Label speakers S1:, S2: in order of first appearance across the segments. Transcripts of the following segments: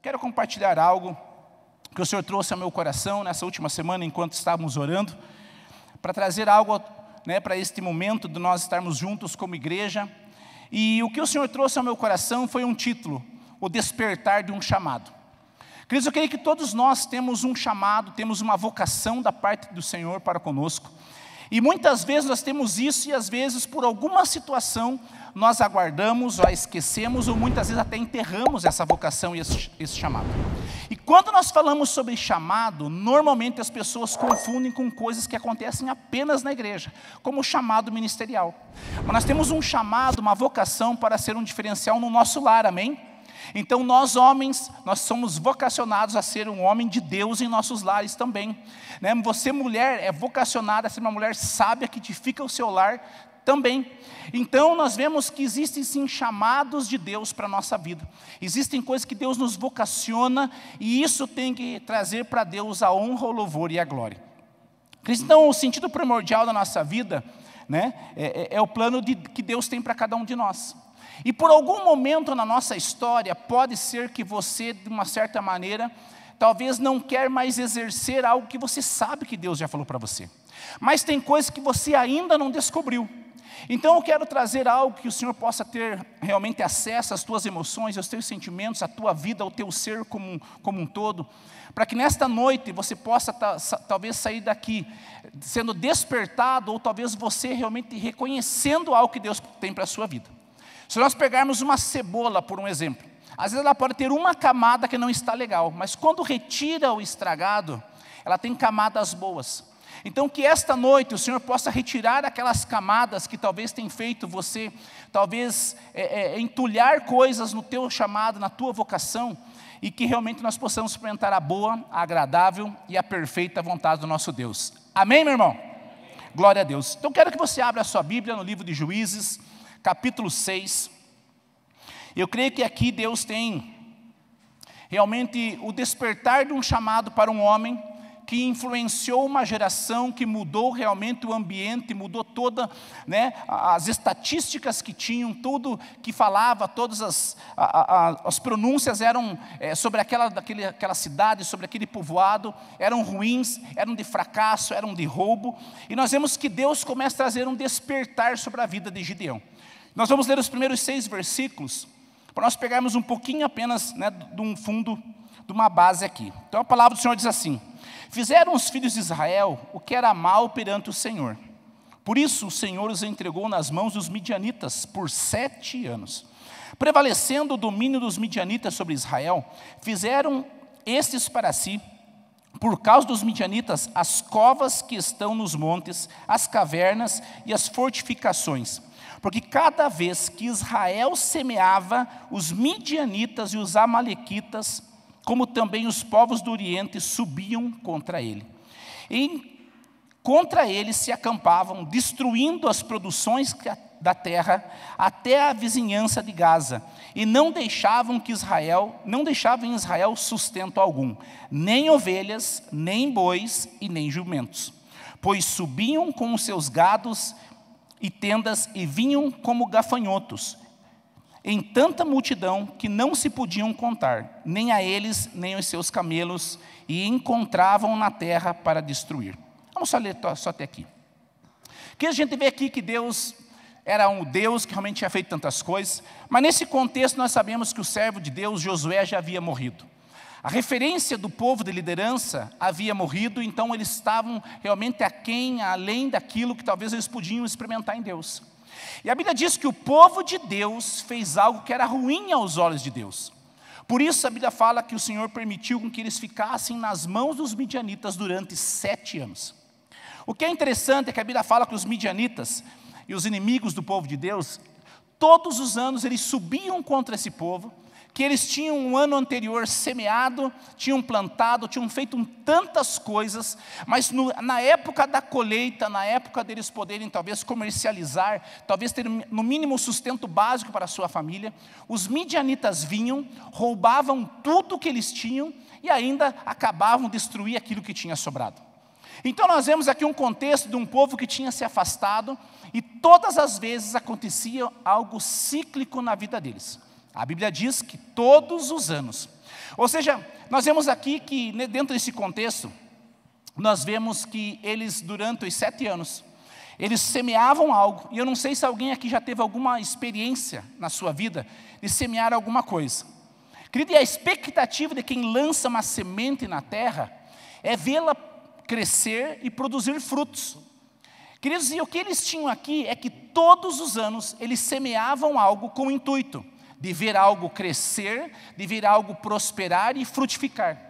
S1: quero compartilhar algo que o Senhor trouxe ao meu coração nessa última semana, enquanto estávamos orando, para trazer algo, para este momento de nós estarmos juntos como igreja. E o que o Senhor trouxe ao meu coração foi um título: o despertar de um chamado. Queridos, eu creio que todos nós temos um chamado, temos uma vocação da parte do Senhor para conosco. E muitas vezes nós temos isso, e às vezes por alguma situação nós aguardamos, ou a esquecemos, ou muitas vezes até enterramos essa vocação e esse chamado. E quando nós falamos sobre chamado, normalmente as pessoas confundem com coisas que acontecem apenas na igreja, como o chamado ministerial. Mas nós temos um chamado, uma vocação para ser um diferencial no nosso lar, amém? Então nós homens, nós somos vocacionados a ser um homem de Deus em nossos lares também. Você mulher é vocacionada a ser uma mulher sábia que edifica o seu lar também. Então nós vemos que existem sim chamados de Deus para a nossa vida. Existem coisas que Deus nos vocaciona, e isso tem que trazer para Deus a honra, o louvor e a glória. Então o sentido primordial da nossa vida, é o plano que Deus tem para cada um de nós. E por algum momento na nossa história, pode ser que você, de uma certa maneira, talvez não quer mais exercer algo que você sabe que Deus já falou para você. Mas tem coisas que você ainda não descobriu. Então eu quero trazer algo que o Senhor possa ter realmente acesso às tuas emoções, aos teus sentimentos, à tua vida, ao teu ser como um todo, para que nesta noite você possa talvez sair daqui sendo despertado, ou talvez você realmente reconhecendo algo que Deus tem para a sua vida. Se nós pegarmos uma cebola, por um exemplo, às vezes ela pode ter uma camada que não está legal, mas quando retira o estragado, ela tem camadas boas. Então que esta noite o Senhor possa retirar aquelas camadas que talvez tenham feito você, talvez entulhar coisas no teu chamado, na tua vocação, e que realmente nós possamos experimentar a boa, a agradável e a perfeita vontade do nosso Deus. Amém, meu irmão? Glória a Deus. Então quero que você abra a sua Bíblia no livro de Juízes, capítulo 6, eu creio que aqui Deus tem realmente o despertar de um chamado para um homem que influenciou uma geração, que mudou realmente o ambiente, mudou todas as estatísticas que tinham, tudo que falava, todas as pronúncias eram sobre aquela cidade, sobre aquele povoado, eram ruins, eram de fracasso, eram de roubo, e nós vemos que Deus começa a trazer um despertar sobre a vida de Gideão. Nós vamos ler os primeiros 6 versículos, para nós pegarmos um pouquinho apenas de um fundo, de uma base aqui. Então a palavra do Senhor diz assim: fizeram os filhos de Israel o que era mal perante o Senhor. Por isso o Senhor os entregou nas mãos dos midianitas por 7 anos. Prevalecendo o domínio dos midianitas sobre Israel, fizeram estes para si, por causa dos midianitas, as covas que estão nos montes, as cavernas e as fortificações. Porque cada vez que Israel semeava, os midianitas e os amalequitas, como também os povos do Oriente, subiam contra ele. E contra ele se acampavam, destruindo as produções da terra até a vizinhança de Gaza, e não deixavam em Israel sustento algum, nem ovelhas, nem bois e nem jumentos, pois subiam com os seus gados e tendas e vinham como gafanhotos, em tanta multidão que não se podiam contar, nem a eles, nem aos seus camelos, e encontravam na terra para destruir. Vamos só ler só até aqui. Que a gente vê aqui que Deus era um Deus que realmente tinha feito tantas coisas, mas nesse contexto nós sabemos que o servo de Deus, Josué, já havia morrido. A referência do povo de liderança havia morrido, então eles estavam realmente além daquilo que talvez eles podiam experimentar em Deus. E a Bíblia diz que o povo de Deus fez algo que era ruim aos olhos de Deus. Por isso a Bíblia fala que o Senhor permitiu que eles ficassem nas mãos dos midianitas durante 7 anos. O que é interessante é que a Bíblia fala que os midianitas e os inimigos do povo de Deus, todos os anos eles subiam contra esse povo, que eles tinham um ano anterior semeado, tinham plantado, tinham feito tantas coisas, mas na época da colheita, na época deles poderem talvez comercializar, talvez ter no mínimo o sustento básico para a sua família, os midianitas vinham, roubavam tudo que eles tinham e ainda acabavam de destruir aquilo que tinha sobrado. Então nós vemos aqui um contexto de um povo que tinha se afastado e todas as vezes acontecia algo cíclico na vida deles. A Bíblia diz que todos os anos. Ou seja, nós vemos aqui que dentro desse contexto, nós vemos que eles durante os 7 anos, eles semeavam algo, e eu não sei se alguém aqui já teve alguma experiência na sua vida de semear alguma coisa. Querido, e a expectativa de quem lança uma semente na terra é vê-la crescer e produzir frutos. Queridos, e o que eles tinham aqui é que todos os anos eles semeavam algo com o intuito de ver algo crescer, de ver algo prosperar e frutificar.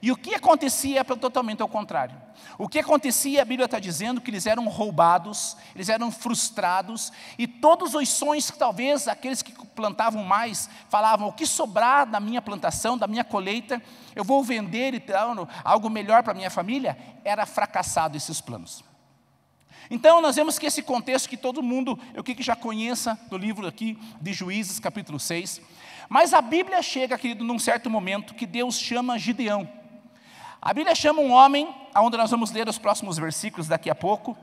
S1: E o que acontecia totalmente ao contrário. O que acontecia, a Bíblia está dizendo que eles eram roubados, eles eram frustrados, e todos os sonhos que talvez aqueles que plantavam mais, falavam, o que sobrar da minha plantação, da minha colheita, eu vou vender e ter algo melhor para a minha família, era fracassado esses planos. Então nós vemos que esse contexto que todo mundo, eu que já conheça do livro aqui de Juízes, capítulo 6, mas a Bíblia chega, querido, num certo momento que Deus chama Gideão. A Bíblia chama um homem, onde nós vamos ler os próximos versículos daqui a pouco,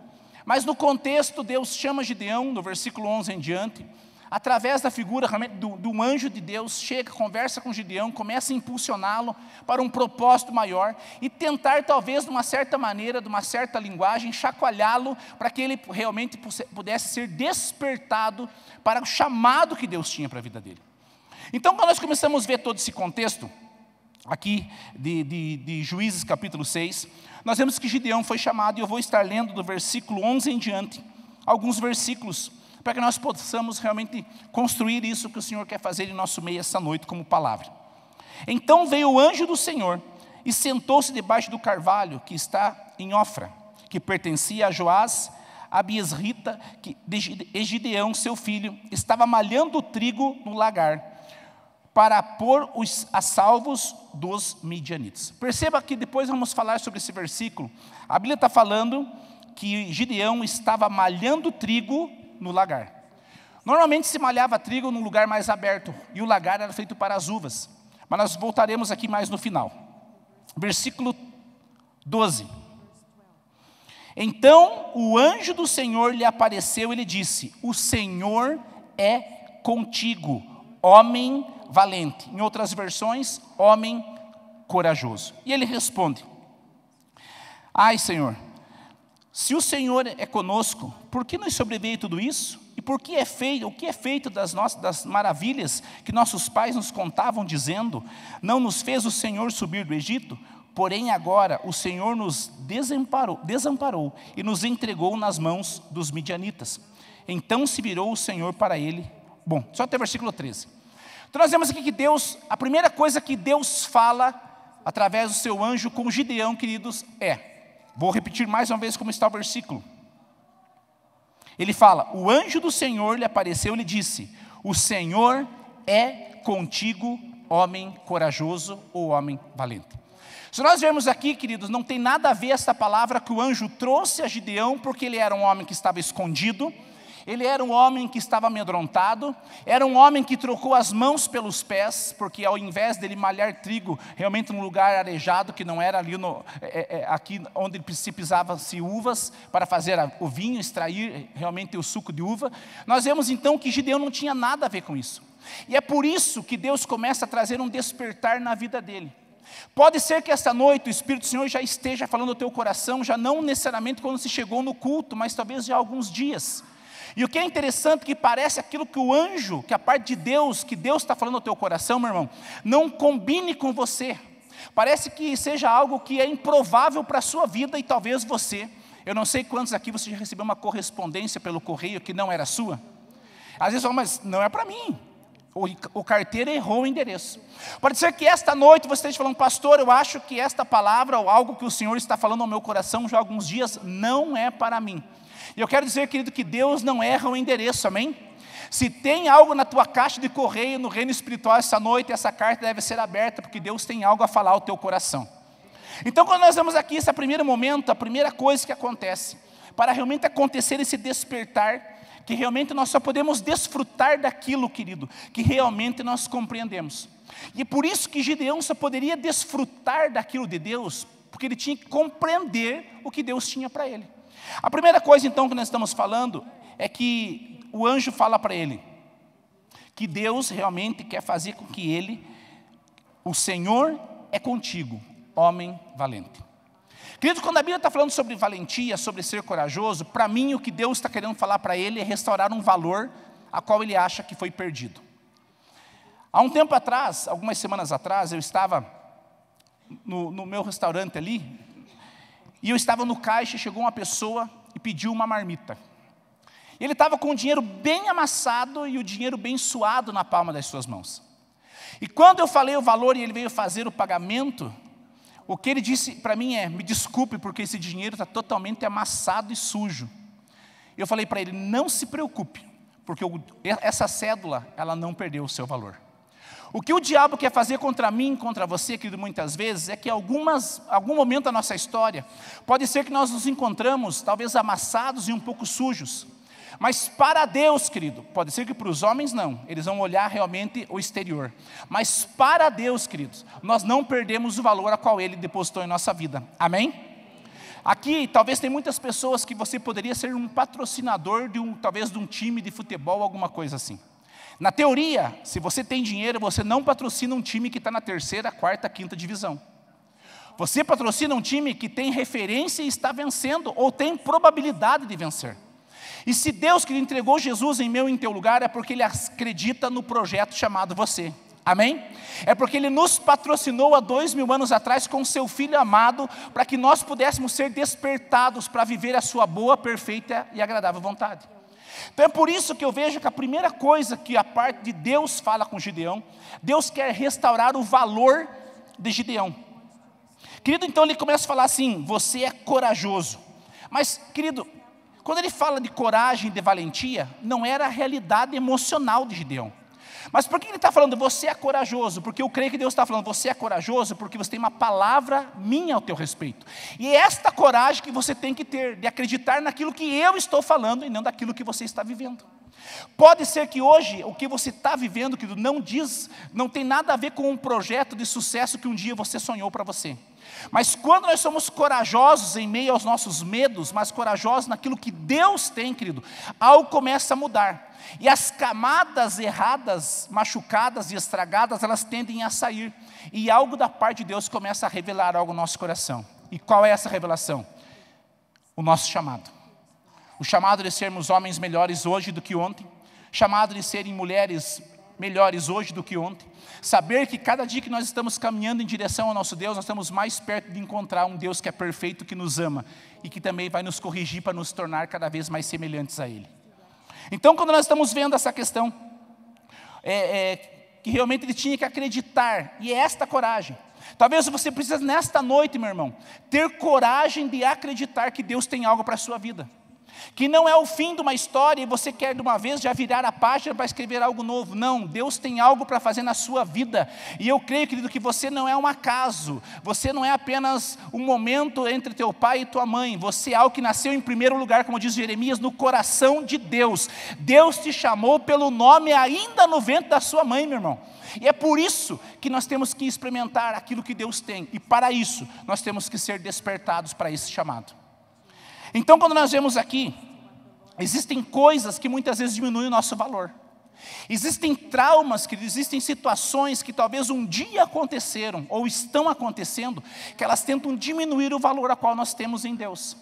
S1: mas no contexto Deus chama Gideão, no versículo 11 em diante, através da figura do anjo de Deus, chega, conversa com Gideão, começa a impulsioná-lo para um propósito maior e tentar talvez de uma certa maneira, de uma certa linguagem, chacoalhá-lo para que ele realmente pudesse ser despertado para o chamado que Deus tinha para a vida dele. Então, quando nós começamos a ver todo esse contexto, aqui de Juízes capítulo 6, nós vemos que Gideão foi chamado, e eu vou estar lendo do versículo 11 em diante, alguns versículos, para que nós possamos realmente construir isso que o Senhor quer fazer em nosso meio essa noite como palavra. Então veio o anjo do Senhor, e sentou-se debaixo do carvalho, que está em Ofra, que pertencia a Joás, a Biesrita, e Gideão, seu filho, estava malhando o trigo no lagar, para pôr a salvos dos midianitas. Perceba que depois vamos falar sobre esse versículo. A Bíblia está falando que Gideão estava malhando trigo no lagar. Normalmente se malhava trigo num lugar mais aberto, e o lagar era feito para as uvas. Mas nós voltaremos aqui mais no final. Versículo 12. Então o anjo do Senhor lhe apareceu e lhe disse, o Senhor é contigo, homem valente. Em outras versões, homem corajoso. E ele responde, ai Senhor, se o Senhor é conosco, por que nos sobreveio tudo isso? E por que é feito, o que é feito das maravilhas que nossos pais nos contavam, dizendo, não nos fez o Senhor subir do Egito? Porém agora o Senhor nos desamparou e nos entregou nas mãos dos midianitas. Então se virou o Senhor para ele. Bom, só até o versículo 13. Então nós vemos aqui que Deus, a primeira coisa que Deus fala através do seu anjo com Gideão, queridos, vou repetir mais uma vez como está o versículo. Ele fala, o anjo do Senhor lhe apareceu e lhe disse, o Senhor é contigo, homem corajoso ou homem valente. Se nós vermos aqui, queridos, não tem nada a ver essa palavra que o anjo trouxe a Gideão, porque ele era um homem que estava escondido, ele era um homem que estava amedrontado, era um homem que trocou as mãos pelos pés, porque ao invés dele malhar trigo, realmente num lugar arejado, que não era ali aqui onde se pisava-se uvas, para fazer o vinho, extrair realmente o suco de uva, nós vemos então que Gideão não tinha nada a ver com isso. E é por isso que Deus começa a trazer um despertar na vida dele. Pode ser que esta noite o Espírito do Senhor já esteja falando ao teu coração, já não necessariamente quando se chegou no culto, mas talvez já há alguns dias. E o que é interessante é que parece aquilo que o anjo, que a parte de Deus, que Deus está falando ao teu coração, meu irmão, não combine com você. Parece que seja algo que é improvável para a sua vida e talvez você. Eu não sei quantos aqui você já recebeu uma correspondência pelo correio que não era sua. Às vezes falam, mas não é para mim. O carteiro errou o endereço. Pode ser que esta noite você esteja falando, pastor, eu acho que esta palavra ou algo que o Senhor está falando ao meu coração já há alguns dias não é para mim. E eu quero dizer, querido, que Deus não erra o endereço, amém? Se tem algo na tua caixa de correio no reino espiritual essa noite, essa carta deve ser aberta, porque Deus tem algo a falar ao teu coração. Então, quando nós vemos aqui esse primeiro momento, a primeira coisa que acontece, para realmente acontecer esse despertar, que realmente nós só podemos desfrutar daquilo, querido, que realmente nós compreendemos. E é por isso que Gideão só poderia desfrutar daquilo de Deus, porque ele tinha que compreender o que Deus tinha para ele. A primeira coisa então que nós estamos falando é que o anjo fala para ele que Deus realmente quer fazer com que ele o Senhor é contigo, homem valente. Querido, quando a Bíblia está falando sobre valentia, sobre ser corajoso, para mim o que Deus está querendo falar para ele é restaurar um valor a qual ele acha que foi perdido. Há um tempo atrás, algumas semanas atrás, eu estava no meu restaurante ali, e eu estava no caixa e chegou uma pessoa e pediu uma marmita. Ele estava com o dinheiro bem amassado e o dinheiro bem suado na palma das suas mãos. E quando eu falei o valor e ele veio fazer o pagamento, o que ele disse para mim é: me desculpe porque esse dinheiro está totalmente amassado e sujo. Eu falei para ele: não se preocupe, porque essa cédula, ela não perdeu o seu valor. O que o diabo quer fazer contra mim, contra você, querido, muitas vezes, é que algum momento da nossa história, pode ser que nós nos encontramos, talvez amassados e um pouco sujos. Mas para Deus, querido, pode ser que para os homens não, eles vão olhar realmente o exterior. Mas para Deus, queridos, nós não perdemos o valor a qual Ele depositou em nossa vida. Amém? Aqui, talvez tem muitas pessoas que você poderia ser um patrocinador talvez de um time de futebol, alguma coisa assim. Na teoria, se você tem dinheiro, você não patrocina um time que está na 3ª, 4ª, 5ª divisão. Você patrocina um time que tem referência e está vencendo, ou tem probabilidade de vencer. E se Deus que entregou Jesus em meu e em teu lugar, é porque Ele acredita no projeto chamado você. Amém? É porque Ele nos patrocinou há 2000 anos atrás com seu Filho amado, para que nós pudéssemos ser despertados para viver a sua boa, perfeita e agradável vontade. Então é por isso que eu vejo que a primeira coisa que a parte de Deus fala com Gideão, Deus quer restaurar o valor de Gideão. Querido, então ele começa a falar assim: você é corajoso. Mas, querido, quando ele fala de coragem, de valentia, não era a realidade emocional de Gideão. Mas por que ele está falando, você é corajoso? Porque eu creio que Deus está falando, você é corajoso porque você tem uma palavra minha ao teu respeito. E é esta coragem que você tem que ter, de acreditar naquilo que eu estou falando e não daquilo que você está vivendo. Pode ser que hoje, o que você está vivendo, que não tem nada a ver com um projeto de sucesso que um dia você sonhou para você. Mas quando nós somos corajosos em meio aos nossos medos, mas corajosos naquilo que Deus tem, querido, algo começa a mudar. E as camadas erradas, machucadas e estragadas, elas tendem a sair. E algo da parte de Deus começa a revelar algo no nosso coração. E qual é essa revelação? O nosso chamado. O chamado de sermos homens melhores hoje do que ontem. Chamado de serem mulheres melhores hoje do que ontem. Saber que cada dia que nós estamos caminhando em direção ao nosso Deus, nós estamos mais perto de encontrar um Deus que é perfeito, que nos ama. E que também vai nos corrigir para nos tornar cada vez mais semelhantes a Ele. Então, quando nós estamos vendo essa questão, que realmente ele tinha que acreditar, e é esta coragem. Talvez você precise nesta noite, meu irmão, ter coragem de acreditar que Deus tem algo para a sua vida. Que não é o fim de uma história e você quer de uma vez já virar a página para escrever algo novo. Não, Deus tem algo para fazer na sua vida. E eu creio, querido, que você não é um acaso. Você não é apenas um momento entre teu pai e tua mãe. Você é algo que nasceu em primeiro lugar, como diz Jeremias, no coração de Deus. Deus te chamou pelo nome ainda no ventre da sua mãe, meu irmão. E é por isso que nós temos que experimentar aquilo que Deus tem. E para isso, nós temos que ser despertados para esse chamado. Então, quando nós vemos aqui, existem coisas que muitas vezes diminuem o nosso valor. Existem traumas, existem situações que talvez um dia aconteceram ou estão acontecendo, que elas tentam diminuir o valor a qual nós temos em Deus.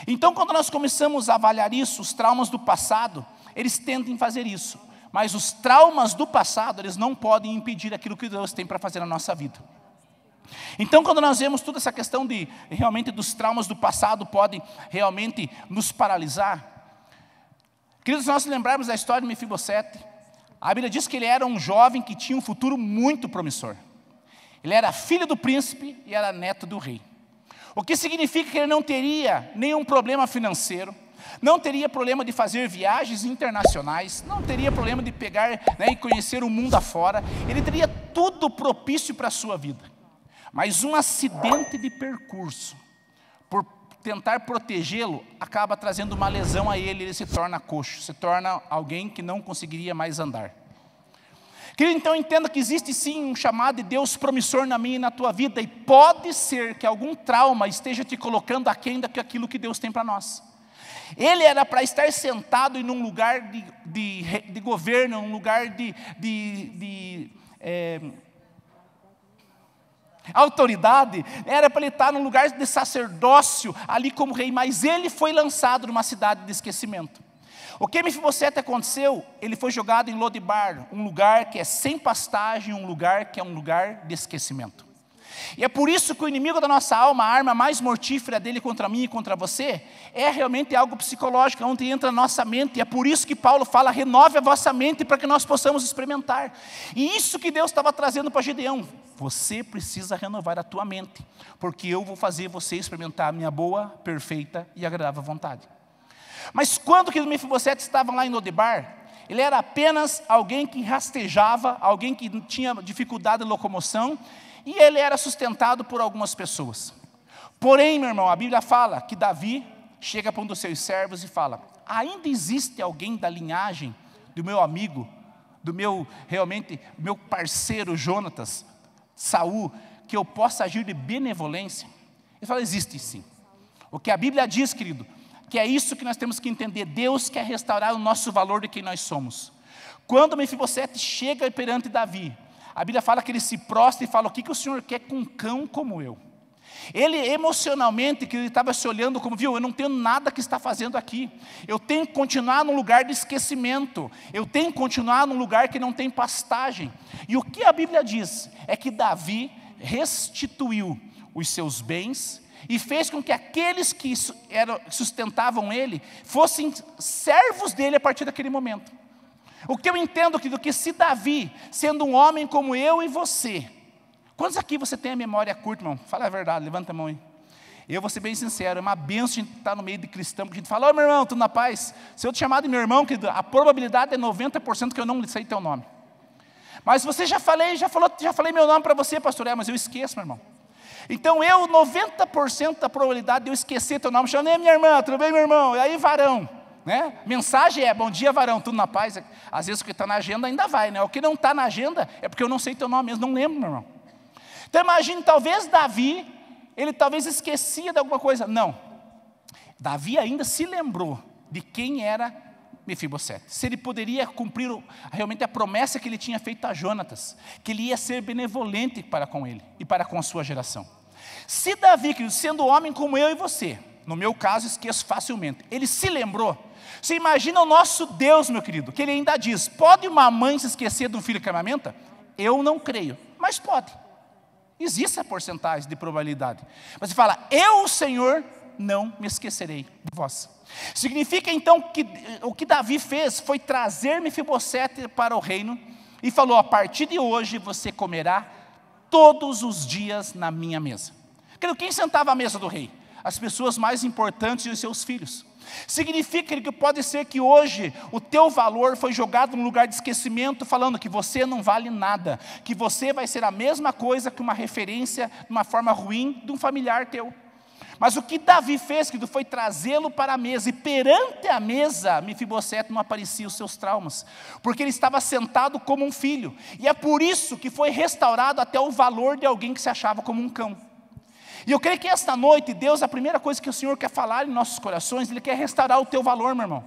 S1: Então, quando nós começamos a avaliar isso, os traumas do passado, eles tentam fazer isso. Mas os traumas do passado, eles não podem impedir aquilo que Deus tem para fazer na nossa vida. Então, quando nós vemos toda essa questão de realmente dos traumas do passado podem realmente nos paralisar. Queridos, se nós lembrarmos da história de Mefibosete, a Bíblia diz que ele era um jovem que tinha um futuro muito promissor. Ele era filho do príncipe e era neto do rei. O que significa que ele não teria nenhum problema financeiro, não teria problema de fazer viagens internacionais, não teria problema de pegar e conhecer o mundo afora. Ele teria tudo propício para a sua vida. Mas um acidente de percurso, por tentar protegê-lo, acaba trazendo uma lesão a ele, ele se torna coxo, se torna alguém que não conseguiria mais andar. Querido, então entenda que existe sim um chamado de Deus promissor na minha e na tua vida, e pode ser que algum trauma esteja te colocando aquém daquilo que Deus tem para nós. Ele era para estar sentado em um lugar de governo, um lugar autoridade, era para ele estar num lugar de sacerdócio, ali como rei, mas ele foi lançado numa cidade de esquecimento. O que Mefibosete aconteceu? Ele foi jogado em Lodebar, um lugar que é sem pastagem, um lugar que é um lugar de esquecimento. E é por isso que o inimigo da nossa alma, a arma mais mortífera dele contra mim e contra você, é realmente algo psicológico, onde entra a nossa mente. E é por isso que Paulo fala, renove a vossa mente para que nós possamos experimentar. E isso que Deus estava trazendo para Gideão. Você precisa renovar a tua mente, porque eu vou fazer você experimentar a minha boa, perfeita e agradável vontade. Mas quando que Mefibosete estava lá em Lodebar, ele era apenas alguém que rastejava, alguém que tinha dificuldade de locomoção, e ele era sustentado por algumas pessoas. Porém, meu irmão, a Bíblia fala que Davi chega para um dos seus servos e fala, ainda existe alguém da linhagem do meu amigo, do meu parceiro Jonatas, Saul, que eu possa agir de benevolência? Ele fala, existe sim. O que a Bíblia diz, querido, que é isso que nós temos que entender. Deus quer restaurar o nosso valor de quem nós somos. Quando Mefibosete chega perante Davi, a Bíblia fala que ele se prostra e fala, o que o Senhor quer com um cão como eu? Ele emocionalmente, que ele estava se olhando como, viu, eu não tenho nada que está fazendo aqui. Eu tenho que continuar num lugar de esquecimento. Eu tenho que continuar num lugar que não tem pastagem. E o que a Bíblia diz é que Davi restituiu os seus bens e fez com que aqueles que sustentavam ele fossem servos dele a partir daquele momento. O que eu entendo, querido, que se Davi, sendo um homem como eu e você, quantos aqui você tem a memória curta, irmão? Fala a verdade, levanta a mão aí. Eu vou ser bem sincero, é uma bênção a gente estar no meio de cristão, porque a gente fala, ô meu irmão, tudo na paz? Se eu te chamar de meu irmão, querido, a probabilidade é 90% que eu não sei teu nome. Mas você já falei meu nome para você, pastor, mas eu esqueço, meu irmão. Então 90% da probabilidade de eu esquecer teu nome, chamando, minha irmã, tudo bem, meu irmão? E aí, varão? Né? Mensagem é, bom dia varão, tudo na paz. Às vezes o que está na agenda ainda vai, né? O que não está na agenda é porque eu não sei teu nome mesmo, não lembro, meu irmão. Então imagine, talvez Davi, ele talvez esquecia de alguma coisa. Não, Davi ainda se lembrou de quem era Mefibosete. Se ele poderia cumprir realmente a promessa que ele tinha feito a Jonatas, que ele ia ser benevolente para com ele e para com a sua geração. Se Davi, querido, sendo homem como eu e você, no meu caso esqueço facilmente, ele se lembrou. Você imagina o nosso Deus, meu querido, que ele ainda diz, pode uma mãe se esquecer de um filho que amamenta? Eu não creio, mas pode. Existe a porcentagem de probabilidade. Mas ele fala, eu, o Senhor, não me esquecerei de vós. Significa então que o que Davi fez foi trazer Mefibosete para o reino e falou, a partir de hoje você comerá todos os dias na minha mesa. Quem sentava à mesa do rei? As pessoas mais importantes e os seus filhos. Significa que pode ser que hoje o teu valor foi jogado num lugar de esquecimento, falando que você não vale nada, que você vai ser a mesma coisa que uma referência, de uma forma ruim, de um familiar teu. Mas o que Davi fez, querido, foi trazê-lo para a mesa, e perante a mesa, Mefibosete não aparecia os seus traumas, porque ele estava sentado como um filho, e é por isso que foi restaurado até o valor de alguém que se achava como um cão. E eu creio que esta noite, Deus, a primeira coisa que o Senhor quer falar em nossos corações, Ele quer restaurar o teu valor, meu irmão.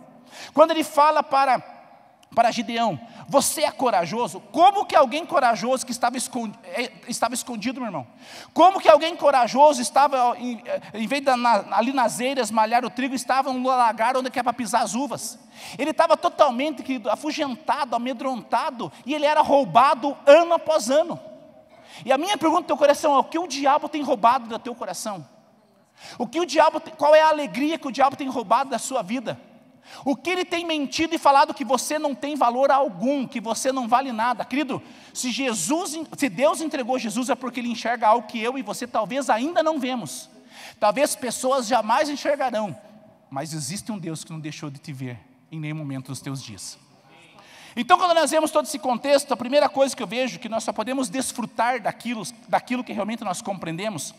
S1: Quando Ele fala para Gideão, você é corajoso? Como que alguém corajoso que estava escondido, meu irmão? Como que alguém corajoso estava, em vez de ali nas eiras malhar o trigo, estava no lagar onde é para pisar as uvas? Ele estava totalmente, querido, afugentado, amedrontado, e ele era roubado ano após ano. E a minha pergunta do teu coração é, o que o diabo tem roubado do teu coração? Qual é a alegria que o diabo tem roubado da sua vida? O que ele tem mentido e falado que você não tem valor algum, que você não vale nada? Querido, se Deus entregou Jesus é porque Ele enxerga algo que eu e você talvez ainda não vemos. Talvez pessoas jamais enxergarão, mas existe um Deus que não deixou de te ver em nenhum momento dos teus dias. Então, quando nós vemos todo esse contexto, a primeira coisa que eu vejo, que nós só podemos desfrutar daquilo que realmente nós compreendemos,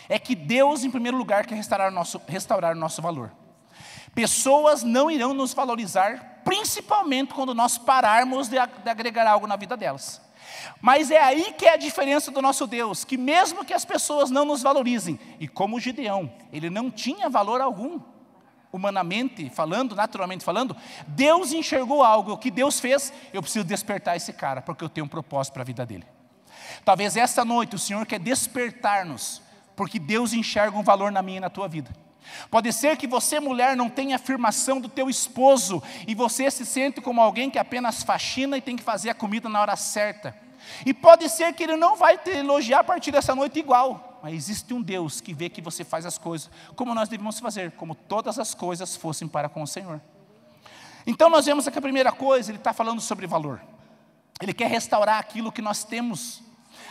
S1: é que Deus, em primeiro lugar, quer restaurar o nosso valor. Pessoas não irão nos valorizar, principalmente quando nós pararmos de agregar algo na vida delas. Mas é aí que é a diferença do nosso Deus, que mesmo que as pessoas não nos valorizem, e como Gideão, ele não tinha valor algum, humanamente falando, naturalmente falando, Deus enxergou algo, o que Deus fez, eu preciso despertar esse cara, porque eu tenho um propósito para a vida dele. Talvez esta noite o Senhor quer despertar-nos, porque Deus enxerga um valor na minha e na tua vida. Pode ser que você, mulher, não tenha afirmação do teu esposo, e você se sente como alguém que apenas faxina e tem que fazer a comida na hora certa. E pode ser que ele não vai te elogiar a partir dessa noite igual, mas existe um Deus que vê que você faz as coisas como nós devemos fazer, como todas as coisas fossem para com o Senhor. Então nós vemos que a primeira coisa, ele está falando sobre valor. Ele quer restaurar aquilo que nós temos,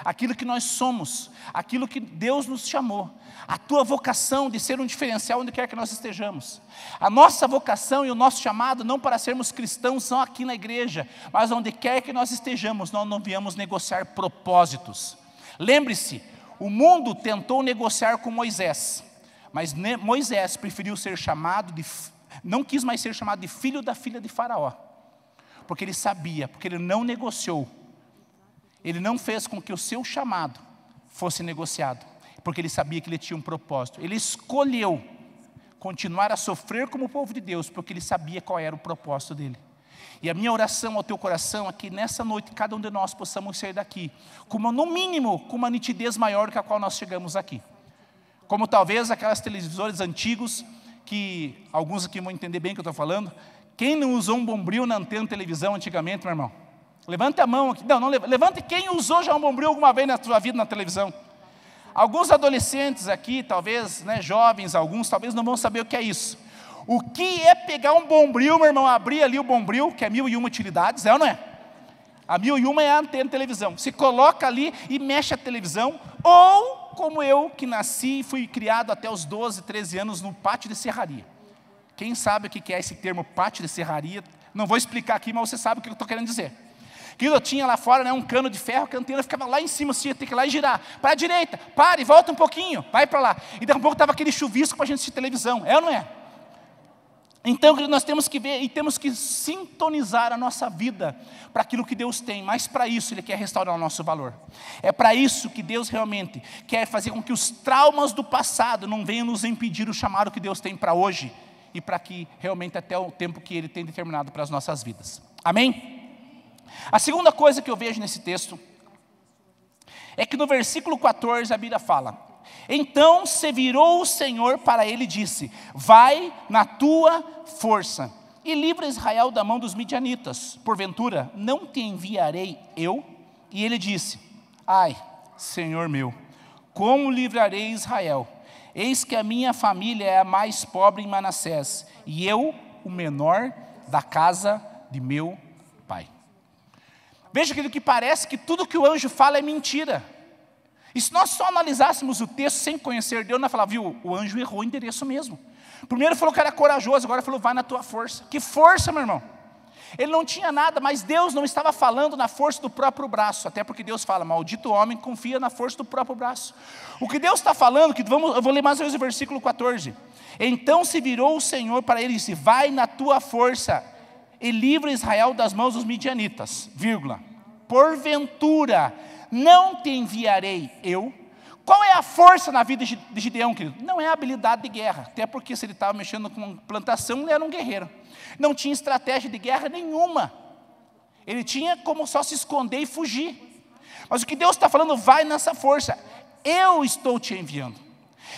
S1: aquilo que nós somos, aquilo que Deus nos chamou, a tua vocação de ser um diferencial onde quer que nós estejamos. A nossa vocação e o nosso chamado não para sermos cristãos são aqui na igreja, mas onde quer que nós estejamos, nós não viemos negociar propósitos. Lembre-se, o mundo tentou negociar com Moisés, mas Moisés preferiu ser chamado não quis mais ser chamado de filho da filha de Faraó, porque ele sabia, porque ele não negociou. Ele não fez com que o seu chamado fosse negociado, porque ele sabia que ele tinha um propósito. Ele escolheu continuar a sofrer como o povo de Deus, porque ele sabia qual era o propósito dele. E a minha oração ao teu coração é que nessa noite, cada um de nós possamos sair daqui, no mínimo, com uma nitidez maior do que a qual nós chegamos aqui. Como talvez aquelas televisores antigos, que alguns aqui vão entender bem o que eu estou falando. Quem não usou um bombril na antena de televisão antigamente, meu irmão? Levante a mão aqui. Não, levante quem usou já um bombril alguma vez na sua vida na televisão. Alguns adolescentes aqui, talvez, jovens, alguns, talvez não vão saber o que é isso. O que é pegar um bombril, meu irmão, abrir ali o bombril, que é 1001 utilidades, é ou não é? A 1001 é a antena de televisão. Se coloca ali e mexe a televisão, ou como eu, que nasci e fui criado até os 12, 13 anos no pátio de serraria. Quem sabe o que é esse termo pátio de serraria? Não vou explicar aqui, mas você sabe o que eu estou querendo dizer. Que eu tinha lá fora um cano de ferro, que a antena ficava lá em cima, você ia ter que ir lá e girar. Para a direita, pare, volta um pouquinho, vai para lá. E daqui a pouco estava aquele chuvisco para a gente assistir televisão, é ou não é? Então nós temos que ver e temos que sintonizar a nossa vida para aquilo que Deus tem, mas para isso Ele quer restaurar o nosso valor. É para isso que Deus realmente quer fazer com que os traumas do passado não venham nos impedir o chamado que Deus tem para hoje e para que realmente até o tempo que Ele tem determinado para as nossas vidas. Amém? A segunda coisa que eu vejo nesse texto é que no versículo 14 a Bíblia fala: então se virou o Senhor para ele e disse: vai na tua força e livra Israel da mão dos midianitas. Porventura não te enviarei eu? E ele disse: ai, Senhor meu, como livrarei Israel? Eis que a minha família é a mais pobre em Manassés, e eu o menor da casa de meu pai. Veja, querido, que parece que tudo que o anjo fala é mentira. E se nós só analisássemos o texto sem conhecer Deus, nós falávamos, viu, o anjo errou o endereço mesmo. Primeiro falou que era corajoso, agora falou, vai na tua força. Que força, meu irmão? Ele não tinha nada, mas Deus não estava falando na força do próprio braço, até porque Deus fala, maldito homem confia na força do próprio braço. O que Deus está falando, eu vou ler mais ou menos o versículo 14. Então se virou o Senhor para ele e disse: vai na tua força e livra Israel das mãos dos midianitas, vírgula, porventura não te enviarei eu? Qual é a força na vida de Gideão, querido? Não é a habilidade de guerra, até porque se ele estava mexendo com plantação, ele era um guerreiro. Não tinha estratégia de guerra nenhuma. Ele tinha como só se esconder e fugir. Mas o que Deus está falando, vai nessa força. Eu estou te enviando.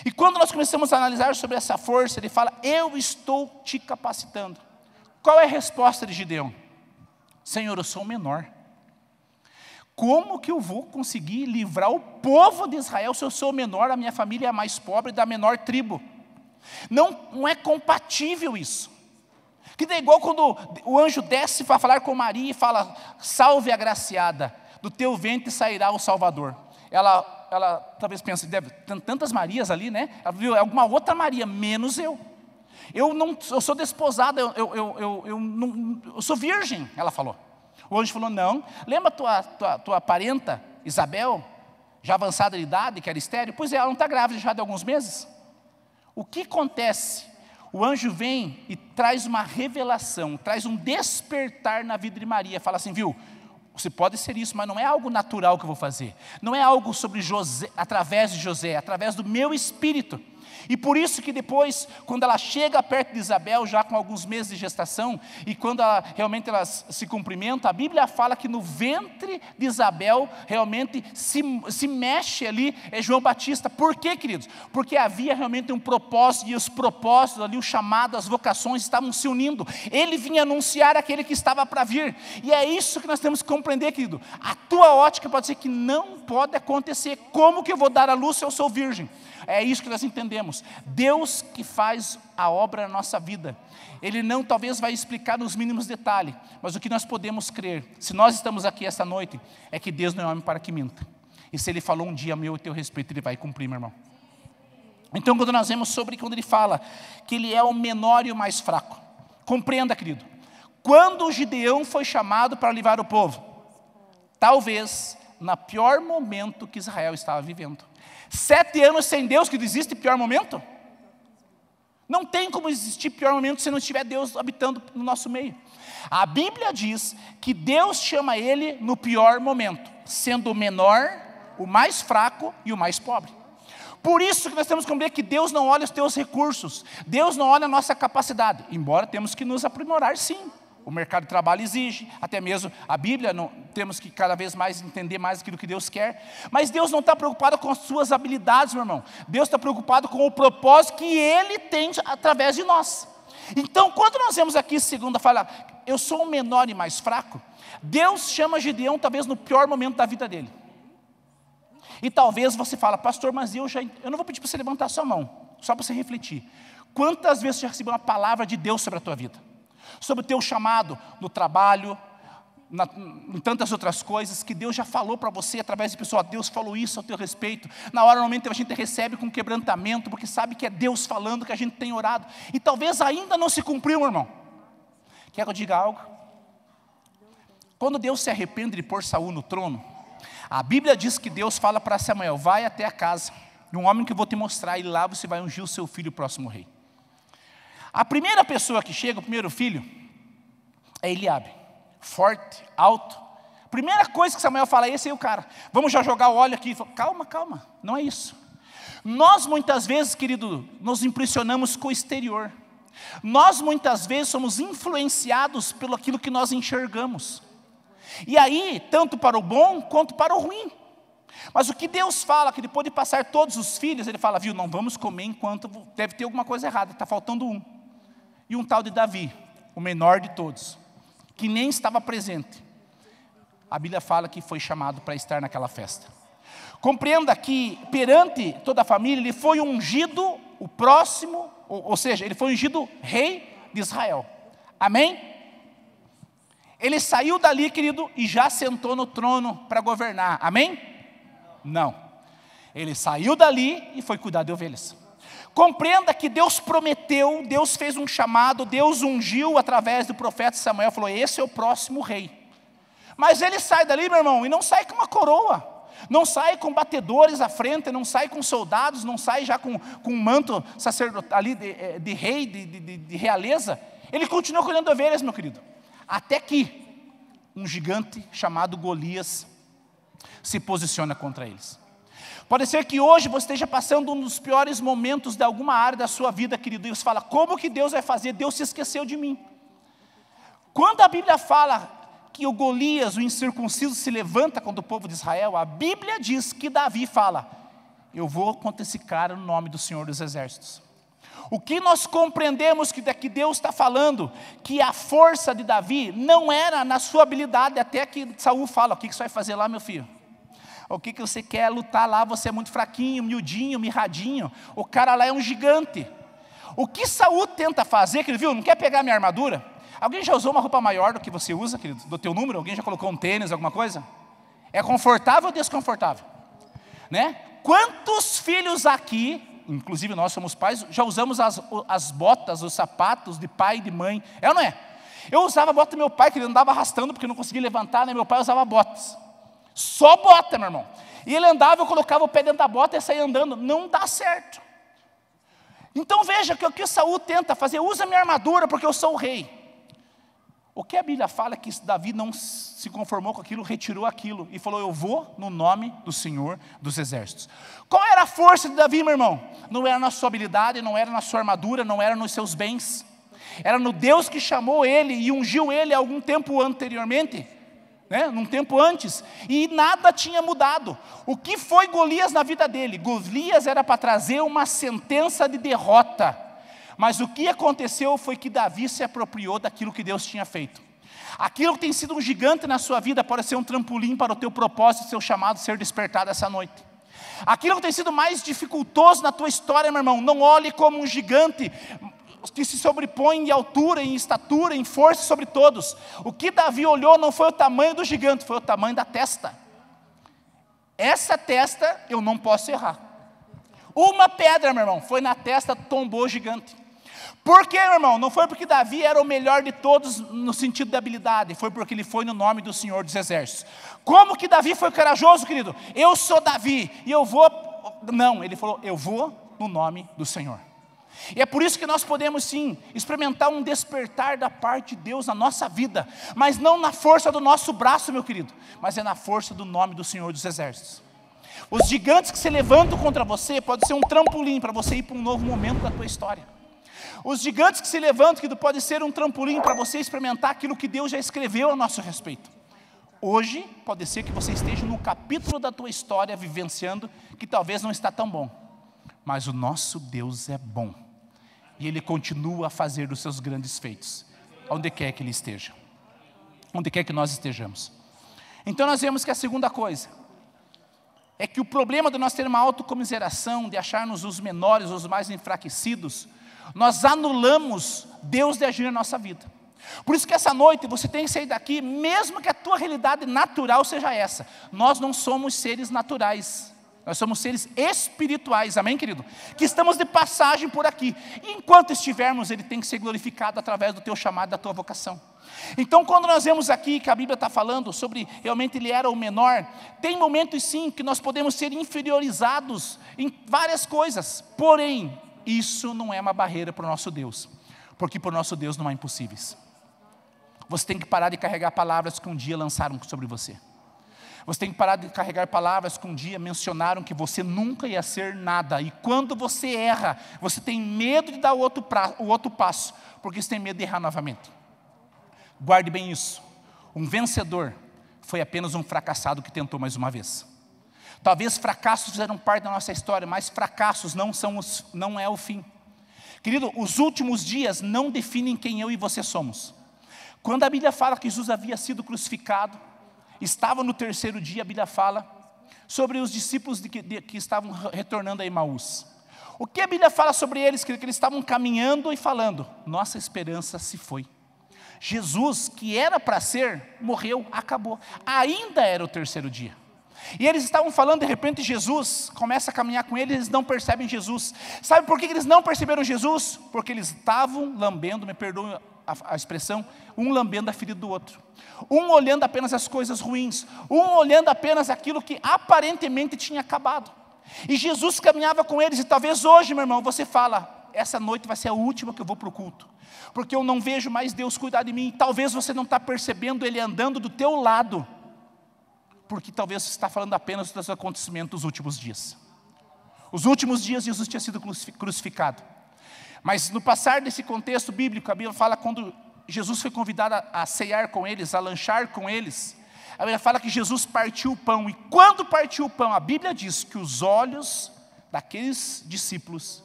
S1: E quando nós começamos a analisar sobre essa força, ele fala, eu estou te capacitando. Qual é a resposta de Gideão? Senhor, eu sou o menor. Como que eu vou conseguir livrar o povo de Israel se eu sou o menor, a minha família é a mais pobre, da menor tribo? Não é compatível isso. Que é igual quando o anjo desce para falar com Maria e fala, salve agraciada, do teu ventre sairá o Salvador. Ela talvez pense, deve ter tantas Marias ali, né? Ela viu alguma outra Maria, menos eu. Eu sou desposada, eu sou virgem, ela falou. O anjo falou, não. Lembra tua parenta, Isabel, já avançada de idade, que era estéril? Pois é, ela não está grávida já de alguns meses. O que acontece? O anjo vem e traz uma revelação, traz um despertar na vida de Maria. Fala assim, viu, você pode ser isso, mas não é algo natural que eu vou fazer. Não é algo sobre José, através de José, através do meu espírito. E por isso que depois, quando ela chega perto de Isabel, já com alguns meses de gestação, e quando realmente elas se cumprimentam, a Bíblia fala que no ventre de Isabel, realmente se mexe ali João Batista. Por quê, queridos? Porque havia realmente um propósito, e os propósitos ali, o chamado, as vocações estavam se unindo. Ele vinha anunciar aquele que estava para vir. E é isso que nós temos que compreender, querido. A tua ótica pode ser que não pode acontecer. Como que eu vou dar a luz se eu sou virgem? É isso que nós entendemos. Deus que faz a obra na nossa vida. Ele não talvez vai explicar nos mínimos detalhes, mas o que nós podemos crer, se nós estamos aqui esta noite, é que Deus não é homem para que minta. E se Ele falou um dia a meu e teu respeito, Ele vai cumprir, meu irmão. Então, quando nós vemos quando Ele fala que Ele é o menor e o mais fraco, compreenda, querido, quando o Gideão foi chamado para livrar o povo, talvez no pior momento que Israel estava vivendo. 7 anos sem Deus, que existe pior momento? Não tem como existir pior momento se não tiver Deus habitando no nosso meio. A Bíblia diz que Deus chama ele no pior momento, sendo o menor, o mais fraco e o mais pobre. Por isso que nós temos que compreender que Deus não olha os teus recursos, Deus não olha a nossa capacidade, embora temos que nos aprimorar sim. O mercado de trabalho exige, até mesmo a Bíblia, temos que cada vez mais entender mais aquilo que Deus quer. Mas Deus não está preocupado com as suas habilidades, meu irmão. Deus está preocupado com o propósito que Ele tem através de nós. Então, quando nós vemos aqui, segunda, fala, eu sou o menor e mais fraco, Deus chama Gideão talvez no pior momento da vida dele. E talvez você fala, pastor, mas eu não vou pedir para você levantar a sua mão, só para você refletir. Quantas vezes você já recebeu uma palavra de Deus sobre a tua vida? Sobre o teu chamado no trabalho, em tantas outras coisas, que Deus já falou para você, através de pessoas, Deus falou isso ao teu respeito. Na hora, normalmente, a gente recebe com quebrantamento, porque sabe que é Deus falando, que a gente tem orado. E talvez ainda não se cumpriu, meu irmão. Quer que eu diga algo? Quando Deus se arrepende de pôr Saul no trono, a Bíblia diz que Deus fala para Samuel, vai até a casa de um homem que eu vou te mostrar, e lá você vai ungir o seu filho, o próximo rei. A primeira pessoa que chega, o primeiro filho, é Eliabe. Forte, alto. Primeira coisa que Samuel fala, esse aí é o cara. Vamos já jogar o óleo aqui. Calma, calma, não é isso. Nós muitas vezes, querido, nos impressionamos com o exterior. Nós muitas vezes somos influenciados pelo aquilo que nós enxergamos. E aí, tanto para o bom quanto para o ruim. Mas o que Deus fala, que depois de passar todos os filhos, Ele fala, viu, não vamos comer enquanto deve ter alguma coisa errada, está faltando um. E um tal de Davi, o menor de todos, que nem estava presente. A Bíblia fala que foi chamado para estar naquela festa. Compreenda que perante toda a família, ele foi ungido o próximo, ou seja, ele foi ungido rei de Israel. Amém? Ele saiu dali, querido, e já sentou no trono para governar. Amém? Não. Ele saiu dali e foi cuidar de ovelhas. Compreenda que Deus prometeu, Deus fez um chamado, Deus ungiu através do profeta Samuel, falou, esse é o próximo rei. Mas ele sai dali, meu irmão, e não sai com uma coroa, não sai com batedores à frente, não sai com soldados, não sai já com um manto sacerdotal ali de rei, de realeza. Ele continua cuidando de ovelhas, meu querido. Até que um gigante chamado Golias se posiciona contra eles. Pode ser que hoje você esteja passando um dos piores momentos de alguma área da sua vida, querido, e você fala, como que Deus vai fazer? Deus se esqueceu de mim. Quando a Bíblia fala que o Golias, o incircunciso, se levanta contra o povo de Israel, a Bíblia diz que Davi fala, eu vou contra esse cara no nome do Senhor dos Exércitos. O que nós compreendemos que Deus está falando, que a força de Davi não era na sua habilidade, até que Saul fala, o que você vai fazer lá, meu filho? O que você quer lutar lá, você é muito fraquinho, miudinho, mirradinho, o cara lá é um gigante. O que Saul tenta fazer, querido, viu, não quer pegar minha armadura? Alguém já usou uma roupa maior do que você usa, querido, do teu número? Alguém já colocou um tênis, alguma coisa? É confortável ou desconfortável? Né? Quantos filhos aqui, inclusive nós somos pais, já usamos as botas, os sapatos de pai e de mãe, é ou não é? Eu usava a bota do meu pai, que ele andava arrastando porque não conseguia levantar, né? Meu pai usava botas. Só bota, meu irmão. E ele andava, eu colocava o pé dentro da bota e saía andando. Não dá certo. Então veja que o que Saul tenta fazer, usa minha armadura porque eu sou o rei. O que a Bíblia fala é que Davi não se conformou com aquilo, retirou aquilo e falou: eu vou no nome do Senhor dos Exércitos. Qual era a força de Davi, meu irmão? Não era na sua habilidade, não era na sua armadura, não era nos seus bens. Era no Deus que chamou ele e ungiu ele algum tempo anteriormente, num tempo antes, e nada tinha mudado. O que foi Golias na vida dele? Golias era para trazer uma sentença de derrota. Mas o que aconteceu foi que Davi se apropriou daquilo que Deus tinha feito. Aquilo que tem sido um gigante na sua vida pode ser um trampolim para o teu propósito, seu chamado ser despertado essa noite. Aquilo que tem sido mais dificultoso na tua história, meu irmão, não olhe como um gigante que se sobrepõe em altura, em estatura, em força sobre todos. O que Davi olhou não foi o tamanho do gigante, foi o tamanho da testa. Essa testa eu não posso errar. Uma pedra, meu irmão, foi na testa, tombou o gigante. Por quê, meu irmão? Não foi porque Davi era o melhor de todos no sentido da habilidade, foi porque ele foi no nome do Senhor dos Exércitos. Como que Davi foi corajoso, querido? Eu sou Davi e eu vou... Não, ele falou: eu vou no nome do Senhor. E é por isso que nós podemos sim experimentar um despertar da parte de Deus na nossa vida, mas não na força do nosso braço, meu querido, mas é na força do nome do Senhor dos Exércitos. Os gigantes que se levantam contra você pode ser um trampolim para você ir para um novo momento da tua história. Os gigantes que se levantam, que pode ser um trampolim para você experimentar aquilo que Deus já escreveu a nosso respeito. Hoje pode ser que você esteja no capítulo da tua história vivenciando que talvez não está tão bom, mas o nosso Deus é bom e Ele continua a fazer os seus grandes feitos onde quer que Ele esteja, onde quer que nós estejamos. Então nós vemos que a segunda coisa é que o problema de nós ter uma autocomiseração, de acharmos os menores, os mais enfraquecidos, nós anulamos Deus de agir na nossa vida. Por isso que essa noite você tem que sair daqui, mesmo que a tua realidade natural seja essa. Nós não somos seres naturais, nós somos seres espirituais, amém, querido? Que estamos de passagem por aqui. E enquanto estivermos, Ele tem que ser glorificado através do teu chamado, da tua vocação. Então, quando nós vemos aqui que a Bíblia está falando sobre realmente ele era o menor, tem momentos sim que nós podemos ser inferiorizados em várias coisas, porém, isso não é uma barreira para o nosso Deus, porque para o nosso Deus não há impossíveis. Você tem que parar de carregar palavras que um dia lançaram sobre você. Você tem que parar de carregar palavras que um dia mencionaram que você nunca ia ser nada. E quando você erra, você tem medo de dar o outro passo, porque você tem medo de errar novamente. Guarde bem isso. Um vencedor foi apenas um fracassado que tentou mais uma vez. Talvez fracassos fizeram parte da nossa história, mas fracassos não é o fim. Querido, os últimos dias não definem quem eu e você somos. Quando a Bíblia fala que Jesus havia sido crucificado, estava no terceiro dia, a Bíblia fala sobre os discípulos que estavam retornando a Emaús. O que a Bíblia fala sobre eles? Que eles estavam caminhando e falando: nossa esperança se foi. Jesus, que era para ser, morreu, acabou. Ainda era o terceiro dia. E eles estavam falando, de repente Jesus começa a caminhar com eles, eles não percebem Jesus. Sabe por que eles não perceberam Jesus? Porque eles estavam lambendo, me perdoem a expressão, um lambendo a ferida do outro. Um olhando apenas as coisas ruins, um olhando apenas aquilo que aparentemente tinha acabado. E Jesus caminhava com eles, e talvez hoje, meu irmão, você fala: essa noite vai ser a última que eu vou para o culto, porque eu não vejo mais Deus cuidar de mim. Talvez você não está percebendo Ele andando do teu lado, porque talvez você está falando apenas dos acontecimentos dos últimos dias. Os últimos dias Jesus tinha sido crucificado. Mas no passar desse contexto bíblico, a Bíblia fala quando Jesus foi convidado a ceiar com eles, a lanchar com eles, a Bíblia fala que Jesus partiu o pão, e quando partiu o pão, a Bíblia diz que os olhos daqueles discípulos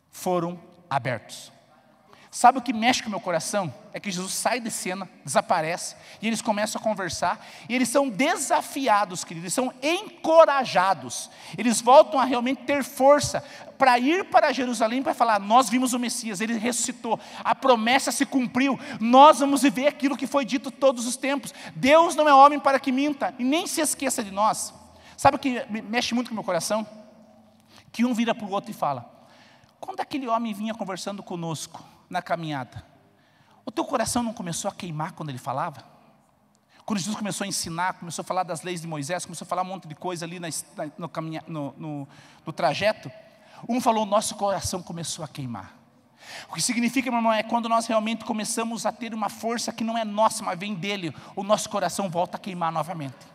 S1: foram abertos. Sabe o que mexe com o meu coração? É que Jesus sai de cena, desaparece, e eles começam a conversar, e eles são desafiados, queridos, eles são encorajados, eles voltam a realmente ter força, para ir para Jerusalém, para falar: nós vimos o Messias, Ele ressuscitou, a promessa se cumpriu, nós vamos viver aquilo que foi dito todos os tempos, Deus não é homem para que minta, e nem se esqueça de nós. Sabe o que mexe muito com o meu coração? Que um vira para o outro e fala: quando aquele homem vinha conversando conosco, na caminhada, o teu coração não começou a queimar quando ele falava? Quando Jesus começou a ensinar, começou a falar das leis de Moisés, começou a falar um monte de coisa ali no trajeto, um falou: nosso coração começou a queimar. O que significa, meu irmão, é quando nós realmente começamos a ter uma força que não é nossa, mas vem dele, o nosso coração volta a queimar novamente.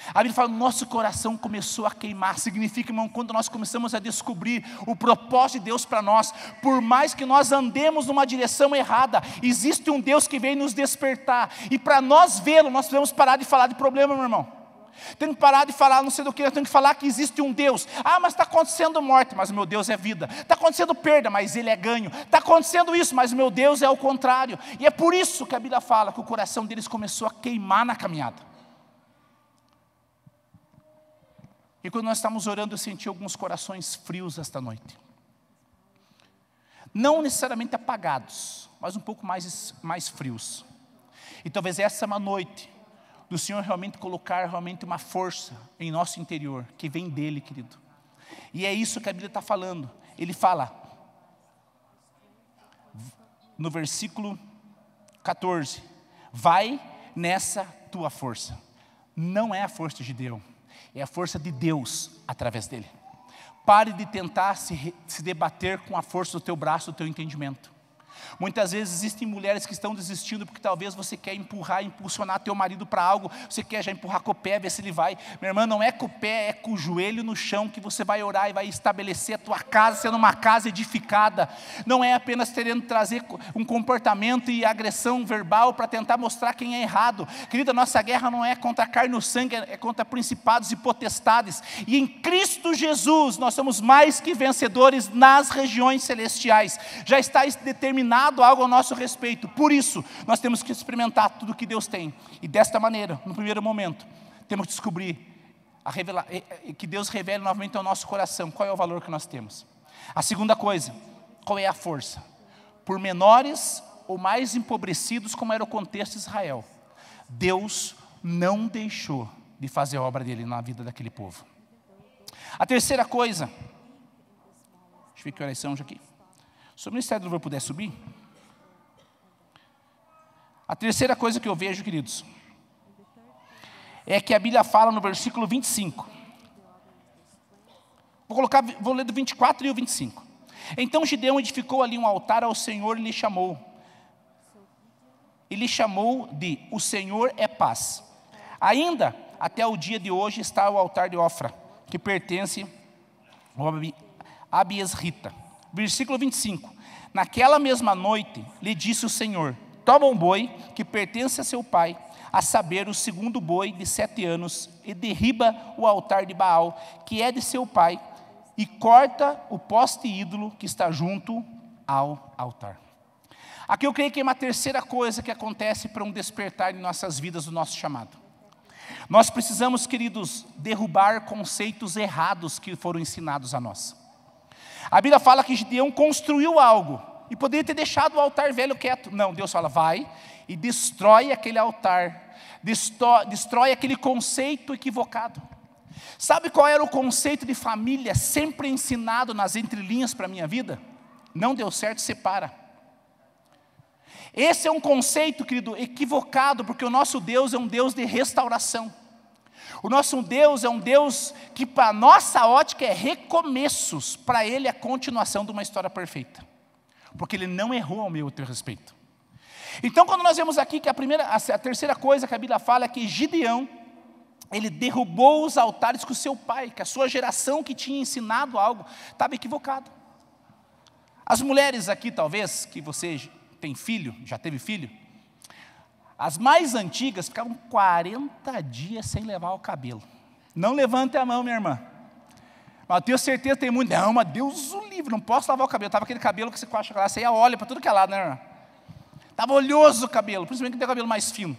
S1: A Bíblia fala, nosso coração começou a queimar. Significa, irmão, quando nós começamos a descobrir o propósito de Deus para nós, por mais que nós andemos numa direção errada, existe um Deus que vem nos despertar, e para nós vê-lo, nós precisamos parar de falar de problema, meu irmão. Tem que parar de falar não sei do que, nós temos que falar que existe um Deus. Ah, mas está acontecendo morte, mas o meu Deus é vida. Está acontecendo perda, mas Ele é ganho. Está acontecendo isso, mas o meu Deus é o contrário. E é por isso que a Bíblia fala que o coração deles começou a queimar na caminhada. E quando nós estamos orando, eu senti alguns corações frios esta noite. Não necessariamente apagados, mas um pouco mais frios. E talvez essa é uma noite do Senhor realmente colocar realmente uma força em nosso interior, que vem dEle, querido. E é isso que a Bíblia está falando. Ele fala, no versículo 14, vai nessa tua força. Não é a força de Gideão. É a força de Deus através dele. Pare de tentar se debater com a força do teu braço, do teu entendimento. Muitas vezes existem mulheres que estão desistindo porque talvez você quer impulsionar teu marido para algo, você quer já empurrar com o pé, ver se ele vai. Minha irmã, não é com o pé, é com o joelho no chão que você vai orar e vai estabelecer a tua casa, sendo uma casa edificada. Não é apenas querendo trazer um comportamento e agressão verbal para tentar mostrar quem é errado. Querida, nossa guerra não é contra a carne e o sangue, é contra principados e potestades. E em Cristo Jesus nós somos mais que vencedores nas regiões celestiais. Já está determinado algo ao nosso respeito. Por isso, nós temos que experimentar tudo que Deus tem. E desta maneira, no primeiro momento, temos que descobrir, que Deus revele novamente ao nosso coração qual é o valor que nós temos. A segunda coisa, qual é a força? Por menores ou mais empobrecidos, como era o contexto de Israel, Deus não deixou de fazer a obra dele na vida daquele povo. A terceira coisa, deixa eu ver que horas são já aqui. Se o Ministério do Louvor puder subir. A terceira coisa que eu vejo, queridos, é que a Bíblia fala no versículo 25. Vou ler do 24 e o 25. Então Gideão edificou ali um altar ao Senhor e lhe chamou. Ele chamou de o Senhor é paz. Ainda até o dia de hoje está o altar de Ofra, que pertence ao Abiesrita. Versículo 25. Naquela mesma noite, lhe disse o Senhor, toma um boi que pertence a seu pai, a saber, o segundo boi de 7 anos, e derriba o altar de Baal, que é de seu pai, e corta o poste ídolo que está junto ao altar. Aqui eu creio que é uma terceira coisa que acontece para um despertar em nossas vidas, do nosso chamado. Nós precisamos, queridos, derrubar conceitos errados que foram ensinados a nós. A Bíblia fala que Gideão construiu algo e poderia ter deixado o altar velho quieto. Não, Deus fala, vai e destrói aquele altar, destrói aquele conceito equivocado. Sabe qual era o conceito de família sempre ensinado nas entrelinhas para a minha vida? Não deu certo, separa. Esse é um conceito, querido, equivocado, porque o nosso Deus é um Deus de restauração. O nosso Deus é um Deus que, para a nossa ótica, é recomeços. Para Ele, é a continuação de uma história perfeita. Porque Ele não errou ao meu e teu respeito. Então, quando nós vemos aqui que a terceira coisa que a Bíblia fala é que Gideão, ele derrubou os altares com o seu pai, que a sua geração que tinha ensinado algo, estava equivocado. As mulheres aqui, talvez, que você tem filho, já teve filho, as mais antigas ficavam 40 dias sem levar o cabelo. Não levante a mão, minha irmã. Mas eu tenho certeza que tem muito. Não, mas Deus o livre, não posso lavar o cabelo. Estava aquele cabelo que você acha que você ia olha para tudo que é lado, né, irmã? Estava oleoso o cabelo, principalmente que tem o cabelo mais fino.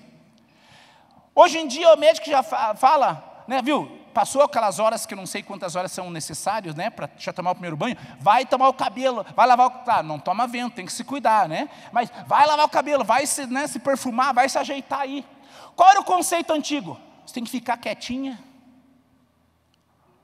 S1: Hoje em dia o médico já fala, né, viu? Passou aquelas horas que eu não sei quantas horas são necessárias, né, para já tomar o primeiro banho, vai tomar o cabelo, vai lavar o cabelo, tá, não toma vento, tem que se cuidar, né, mas vai lavar o cabelo, vai se, né, se perfumar, vai se ajeitar aí. Qual era o conceito antigo? Você tem que ficar quietinha,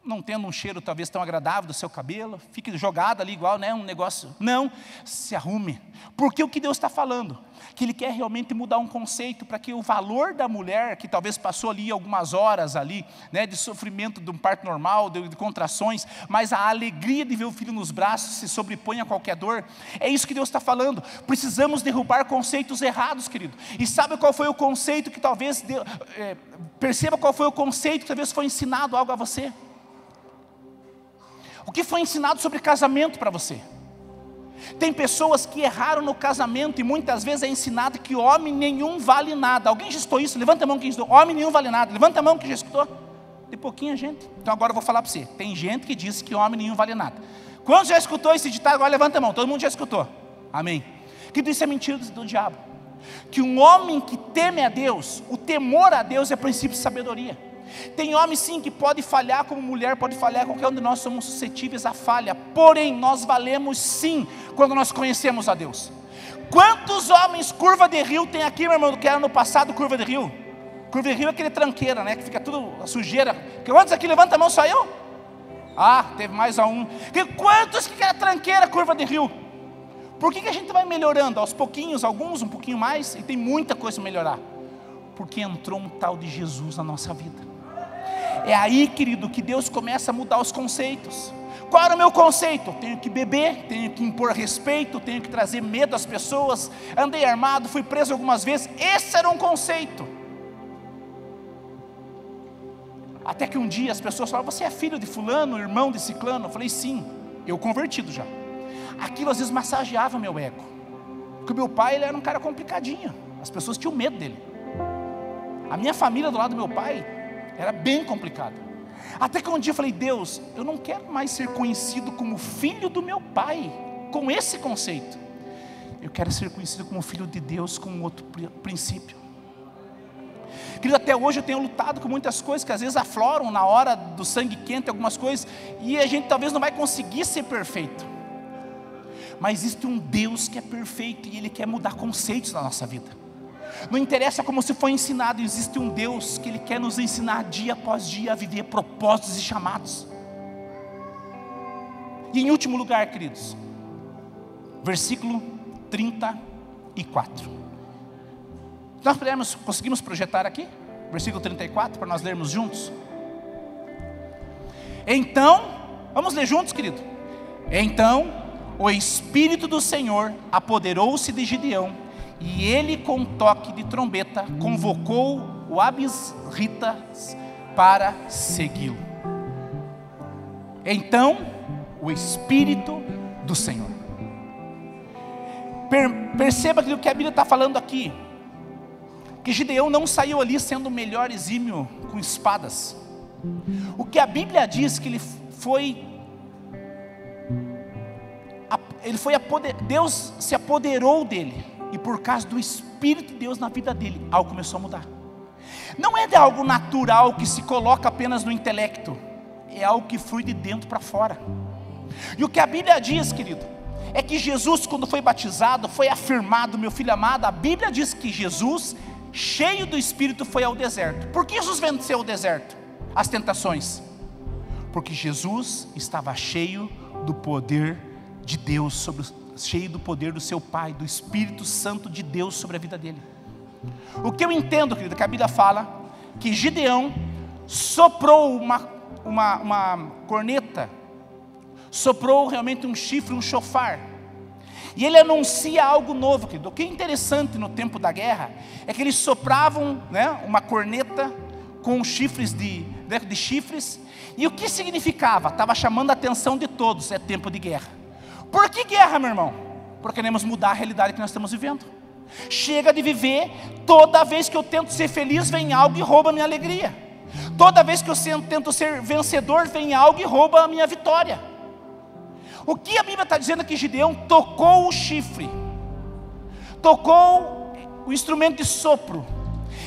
S1: não tendo um cheiro talvez tão agradável do seu cabelo, fique jogado ali igual, né, um negócio. Não, se arrume. Porque o que Deus está falando? Que Ele quer realmente mudar um conceito, para que o valor da mulher, que talvez passou ali algumas horas ali, né, de sofrimento de um parto normal, de contrações, mas a alegria de ver o filho nos braços se sobrepõe a qualquer dor. É isso que Deus está falando. Precisamos derrubar conceitos errados, querido. E sabe qual foi o conceito que talvez, perceba qual foi o conceito que talvez foi ensinado algo a você? O que foi ensinado sobre casamento para você? Tem pessoas que erraram no casamento e muitas vezes é ensinado que homem nenhum vale nada. Alguém já escutou isso? Levanta a mão quem escutou. Homem nenhum vale nada. Levanta a mão quem já escutou. Tem pouquinha gente. Então agora eu vou falar para você. Tem gente que diz que homem nenhum vale nada. Quantos já escutou esse ditado? Agora levanta a mão. Todo mundo já escutou. Amém. Que isso é mentira do diabo. Que um homem que teme a Deus, o temor a Deus é princípio de sabedoria. Tem homem sim que pode falhar, como mulher pode falhar, qualquer um de nós somos suscetíveis à falha. Porém, nós valemos sim, quando nós conhecemos a Deus. Quantos homens curva de rio tem aqui, meu irmão, que era no passado curva de rio? Curva de rio é aquele tranqueira, né, que fica tudo a sujeira. Quantos aqui, levanta a mão, só eu? Ah, teve mais a um. Quantos que era tranqueira, curva de rio? Por que a gente vai melhorando? Aos pouquinhos, alguns um pouquinho mais, e tem muita coisa a melhorar. Porque entrou um tal de Jesus na nossa vida. É aí, querido, que Deus começa a mudar os conceitos. Qual era o meu conceito? Tenho que beber, tenho que impor respeito, tenho que trazer medo às pessoas, andei armado, fui preso algumas vezes. Esse era um conceito. Até que um dia as pessoas falaram: você é filho de fulano, irmão de ciclano? Eu falei: sim, eu convertido já. Aquilo às vezes massageava meu ego, porque o meu pai, ele era um cara complicadinho, as pessoas tinham medo dele. A minha família do lado do meu pai era bem complicada. Até que um dia eu falei: Deus, eu não quero mais ser conhecido como filho do meu pai, com esse conceito. Eu quero ser conhecido como filho de Deus, com um outro princípio. Querido, até hoje eu tenho lutado com muitas coisas que às vezes afloram na hora do sangue quente, algumas coisas, e a gente talvez não vai conseguir ser perfeito. Mas existe um Deus que é perfeito e Ele quer mudar conceitos na nossa vida. Não interessa como se foi ensinado, existe um Deus que Ele quer nos ensinar dia após dia a viver propósitos e chamados. E em último lugar, queridos, versículo 34. Nós conseguimos projetar aqui? Versículo 34, para nós lermos juntos. Então, vamos ler juntos, querido. Então, o Espírito do Senhor apoderou-se de Gideão, e ele, com toque de trombeta, convocou o Abisritas para segui-lo. Então, o Espírito do Senhor. Perceba que o que a Bíblia está falando aqui, que Gideão não saiu ali sendo o melhor exímio com espadas. O que a Bíblia diz que Deus se apoderou dele. E por causa do Espírito de Deus na vida dele, algo começou a mudar. Não é de algo natural que se coloca apenas no intelecto. É algo que flui de dentro para fora. E o que a Bíblia diz, querido, é que Jesus, quando foi batizado, foi afirmado: meu filho amado. A Bíblia diz que Jesus, cheio do Espírito, foi ao deserto. Por que Jesus venceu o deserto? As tentações. Porque Jesus estava cheio do poder de Deus, cheio do poder do seu Pai, do Espírito Santo de Deus sobre a vida dele. O que eu entendo, querido, que a Bíblia fala que Gideão soprou uma corneta, soprou realmente um chifre, um chofar, e ele anuncia algo novo, querido. O que é interessante no tempo da guerra é que eles sopravam, né, uma corneta com chifres de chifres, e o que significava? Estava chamando a atenção de todos: é tempo de guerra. Por que guerra, meu irmão? Porque queremos mudar a realidade que nós estamos vivendo. Chega de viver, toda vez que eu tento ser feliz, vem algo e rouba a minha alegria. Toda vez que eu tento ser vencedor, vem algo e rouba a minha vitória. O que a Bíblia está dizendo é que Gideão tocou o chifre, tocou o instrumento de sopro,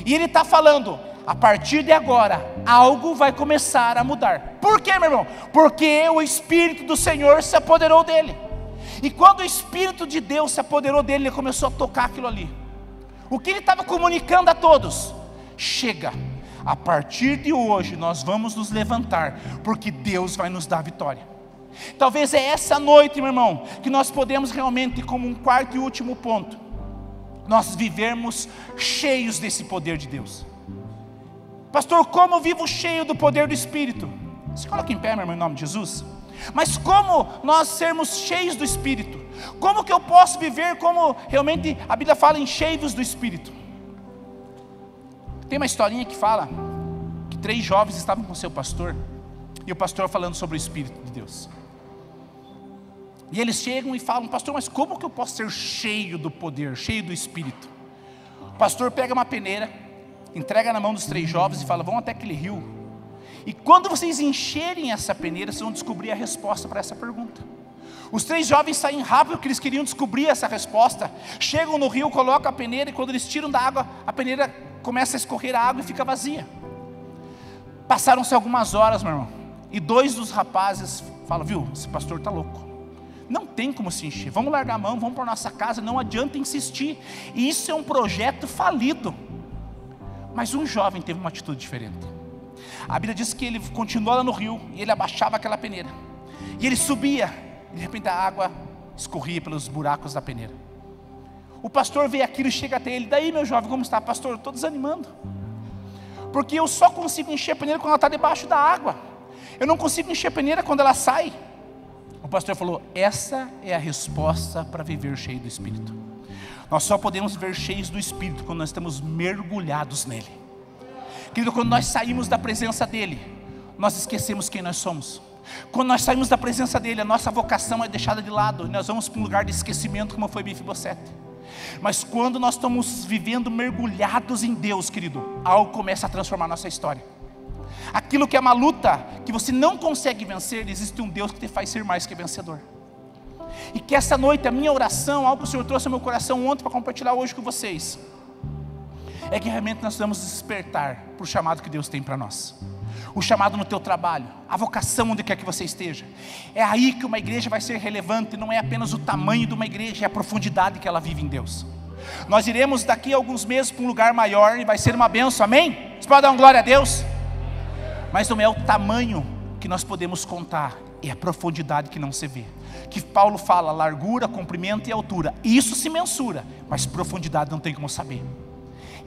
S1: e ele está falando: a partir de agora, algo vai começar a mudar. Por quê, meu irmão? Porque o Espírito do Senhor se apoderou dele. E quando o Espírito de Deus se apoderou dele, ele começou a tocar aquilo ali. O que ele estava comunicando a todos? Chega, a partir de hoje nós vamos nos levantar, porque Deus vai nos dar vitória. Talvez é essa noite, meu irmão, que nós podemos realmente, como um quarto e último ponto, nós vivermos cheios desse poder de Deus. Pastor, como eu vivo cheio do poder do Espírito? Se coloca em pé, meu irmão, em nome de Jesus. Mas como nós sermos cheios do Espírito? Como que eu posso viver como realmente a Bíblia fala em cheios do Espírito? Tem uma historinha que fala que 3 jovens estavam com seu pastor, e o pastor falando sobre o Espírito de Deus. E eles chegam e falam: pastor, mas como que eu posso ser cheio do poder, cheio do Espírito? O pastor pega uma peneira, entrega na mão dos 3 jovens e fala: vão até aquele rio, e quando vocês encherem essa peneira, vocês vão descobrir a resposta para essa pergunta. Os 3 jovens saem rápido, porque eles queriam descobrir essa resposta. Chegam no rio, colocam a peneira, e quando eles tiram da água, a peneira começa a escorrer a água e fica vazia. Passaram-se algumas horas, meu irmão, e 2 dos rapazes falam: viu, esse pastor está louco, não tem como se encher, vamos largar a mão, vamos para nossa casa, não adianta insistir, e isso é um projeto falido. Mas um jovem teve uma atitude diferente. A Bíblia diz que ele continuou lá no rio, e ele abaixava aquela peneira, e ele subia, e de repente a água escorria pelos buracos da peneira. O pastor vê aquilo e chega até ele: daí, meu jovem, como está? Pastor, eu estou desanimando, porque eu só consigo encher a peneira quando ela está debaixo da água, eu não consigo encher a peneira quando ela sai. O pastor falou: essa é a resposta para viver cheio do Espírito. Nós só podemos viver cheios do Espírito quando nós estamos mergulhados nele. Querido, quando nós saímos da presença dele, nós esquecemos quem nós somos. Quando nós saímos da presença dele, a nossa vocação é deixada de lado, e nós vamos para um lugar de esquecimento, como foi Mefibosete. Mas quando nós estamos vivendo mergulhados em Deus, querido, algo começa a transformar a nossa história. Aquilo que é uma luta que você não consegue vencer, existe um Deus que te faz ser mais que vencedor. E que essa noite a minha oração, algo que o Senhor trouxe ao meu coração ontem para compartilhar hoje com vocês, é que realmente nós vamos despertar para o chamado que Deus tem para nós. O chamado no teu trabalho, a vocação onde quer que você esteja. É aí que uma igreja vai ser relevante. Não é apenas o tamanho de uma igreja, é a profundidade que ela vive em Deus. Nós iremos daqui a alguns meses para um lugar maior, e vai ser uma bênção, amém? Você pode dar uma glória a Deus? Mas não é o tamanho que nós podemos contar, é a profundidade que não se vê. Que Paulo fala: largura, comprimento e altura, isso se mensura, mas profundidade não tem como saber.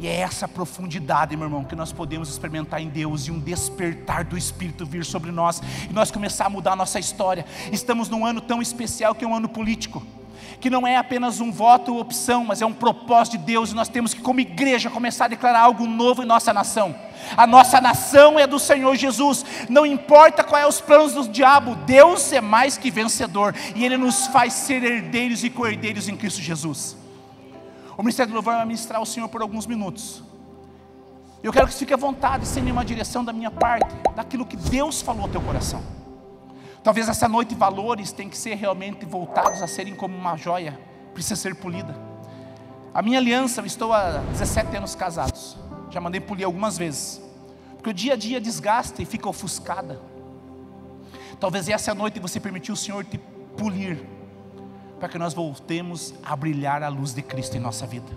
S1: E é essa profundidade, meu irmão, que nós podemos experimentar em Deus, e um despertar do Espírito vir sobre nós, e nós começar a mudar a nossa história. Estamos num ano tão especial, que é um ano político, que não é apenas um voto ou opção, mas é um propósito de Deus, e nós temos que, como igreja, começar a declarar algo novo em nossa nação. A nossa nação é do Senhor Jesus. Não importa quais são os planos do diabo, Deus é mais que vencedor, e Ele nos faz ser herdeiros e co-herdeiros em Cristo Jesus. O Ministério do Louvor vai ministrar o Senhor por alguns minutos. Eu quero que você fique à vontade, sem nenhuma direção da minha parte, daquilo que Deus falou ao teu coração. Talvez essa noite valores têm que ser realmente voltados a serem como uma joia, precisa ser polida. A minha aliança, eu estou há 17 anos casados, já mandei polir algumas vezes, porque o dia a dia desgasta e fica ofuscada. Talvez essa noite você permitiu o Senhor te polir, para que nós voltemos a brilhar a luz de Cristo em nossa vida.